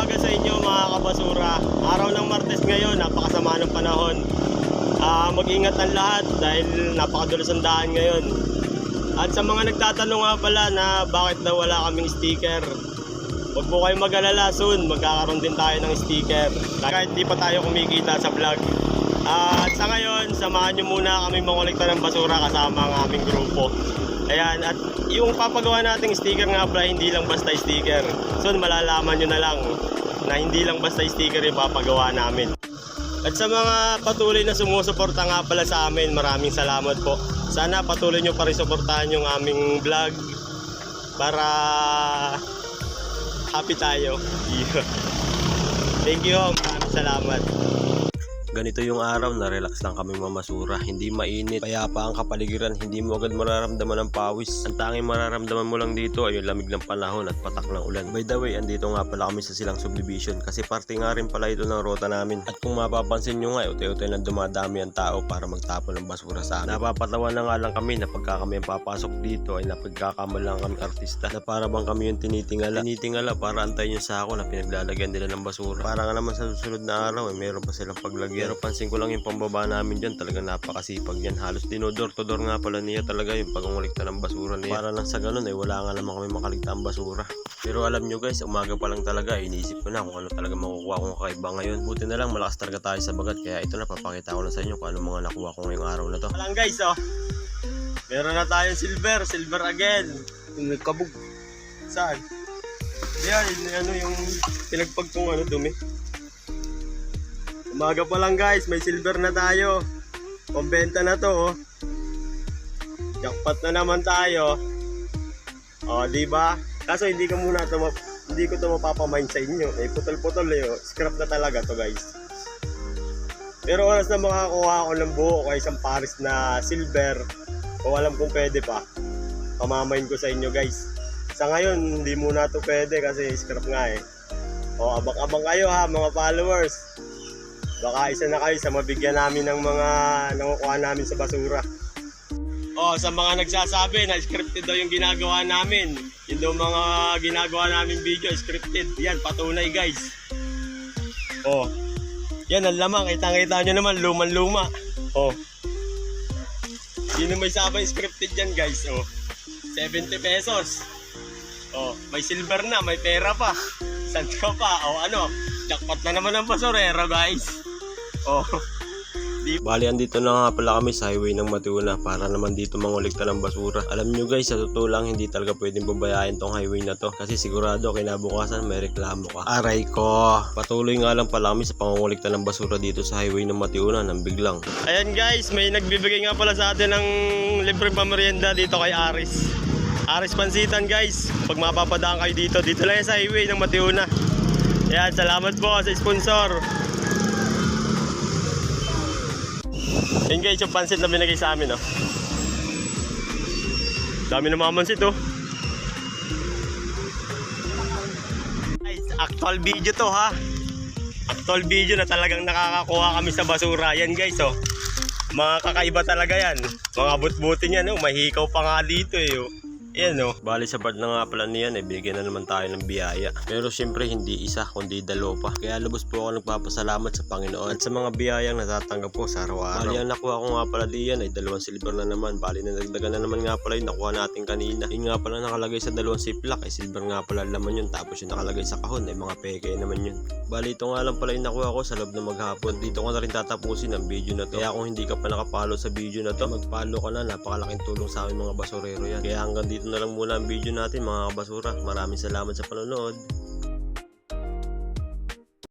umaga sa inyo mga kabasura. Araw ng Martes ngayon, napakasama ng panahon. Mag-ingat ang lahat dahil napakadulas ang daan ngayon. At sa mga nagtatanong nga pala na bakit daw wala kaming sticker, huwag po kayong mag-alala, soon magkakaroon din tayo ng sticker kahit di pa tayo kumikita sa vlog. At sa ngayon, samahan nyo muna kami mangolekta ng basura kasama ang aming grupo. Ayan, at yung papagawa nating sticker nga pala, hindi lang basta sticker. So malalaman nyo na lang na hindi lang basta sticker yung papagawa namin. At sa mga patuloy na sumusuporta nga pala sa amin, maraming salamat po. Sana patuloy nyo pa rin suportahan yung aming vlog para happy tayo. Thank you, maraming salamat. Ganito yung araw, na relax lang kami mamasura. Hindi mainit, payapa ang kapaligiran, hindi mo agad mararamdaman ang pawis. Ang tanging mararamdaman mo lang dito ay yung lamig ng panahon at patak ng ulan. By the way, andito nga pala kami sa Silang Subdivision kasi parte nga rin pala ito ng rota namin. At kung mapapansin nyo nga, uti-uti lang dumadami ang tao para magtapon ng basura sa amin. Napapatawa na nga lang kami na pagka kami ang papasok dito ay napagkakamalang kami artista na para bang kami yung tinitingala para antayin yung sako na pinaglalagyan nila ng basura. Para nga naman sa susunod na araw ay meron pa silang paglagyan. Pero pansin ko lang yung pambaba namin dyan, talagang napakasipag yan. Halos dinodor to door nga pala niya talaga yung pag-ungulikta ng basura niya. Para lang sa ganun ay wala nga naman kami makaligta ang basura. Pero alam nyo guys, umaga pa lang talaga, iniisip ko na kung ano talaga makukuha kong kakaiba ngayon. Buti na lang malakas talaga tayo sa bagat, kaya ito na, papakita ko na sa inyo kung ano mga nakuha ko ngayong araw na to. Alang guys, oh, meron na tayong silver again. Nagkabog. Saan? Yan, ano yung pinagpagtong ano, dumi. Umaga pa lang guys, may silver na tayo. Pambenta na to, oh. Jackpot na naman tayo. Oh, di ba? Kaso hindi ko to mapapamind sa inyo. Eh, putol-putol eh, oh. Scrap na talaga to guys. Pero oras na makakuha ko ng buo o isang pares na silver, o alam kung pwede pa, pamamain ko sa inyo guys. Sa ngayon, hindi muna to pwede kasi scrap nga eh. O, abang-abang kayo ha mga followers. Baka isa na kayo sa mabigyan namin ng mga nakukuha namin sa basura. Oh, sa mga nagsasabi na scripted daw yung ginagawa namin. Yun daw mga ginagawa namin video, scripted. Yan, patunay guys. Oh, yan ang lamang. Kitang-kita nyo naman, luman-luma. Oh, sino may sabay scripted yan guys? Oh, 70 pesos. Oh, may silver na, may pera pa. Saan ka pa? Oh, ano? Jackpot na naman ang basurero guys. Oh. Bali, andito na nga pala kami sa highway ng Matiuna para naman dito mangolekta ng basura. Alam nyo guys, sa totoo lang hindi talaga pwedeng babayain tong highway na to kasi sigurado kinabukasan may reklamo ka. Aray ko! Patuloy nga lang pala kami sa pangongolekta ng basura dito sa highway ng Matiuna nang biglang. Ayan guys, may nagbibigay nga pala sa atin ng libreng pamerienda dito kay Aris. Aris Pansitan guys, pag mapapadaan kayo dito lang sa highway ng Matiuna. Ayan, salamat po sa sponsor. Yan guys, yung pansit na binigay sa amin, oh. Dami na mamansit, oh. Guys, actual video to, ha. Actual video na talagang nakakakuha kami sa basura. Yan guys, oh. Mga kakaiba talaga yan. Mga butbutin yan, oh. Mahikaw pa nga dito, eh, oh. Ayan o. Bali sa part na nga pala niyan eh, bigyan na naman tayo ng biyaya. Pero syempre hindi isa kundi dalawa pa. Kaya lubos po ako nagpapasalamat sa Panginoon at sa mga biyayang natatanggap po sa araw-araw. Bali ang nakuha ko nga pala diyan ay 2 silver na naman. Bali nadagdagan na naman nga pala yung nakuha natin kanina. Yun nga pala nakalagay sa 2 ziplock ay silver nga pala laman yun. Tapos yung nakalagay sa kahon ay mga peke naman yun. Bali ito nga lang pala yung nakuha ko sa loob ng maghapon. Dito ko na rin tatapusin ang video na to. Kaya kung hindi ka pa nakapalo sa video na to, mag-follow ka na. Napakalaking tulong sa amin mga basurero yan. Kaya hanggang dito na lang muna ang video natin mga kabasura. Maraming salamat sa panonood.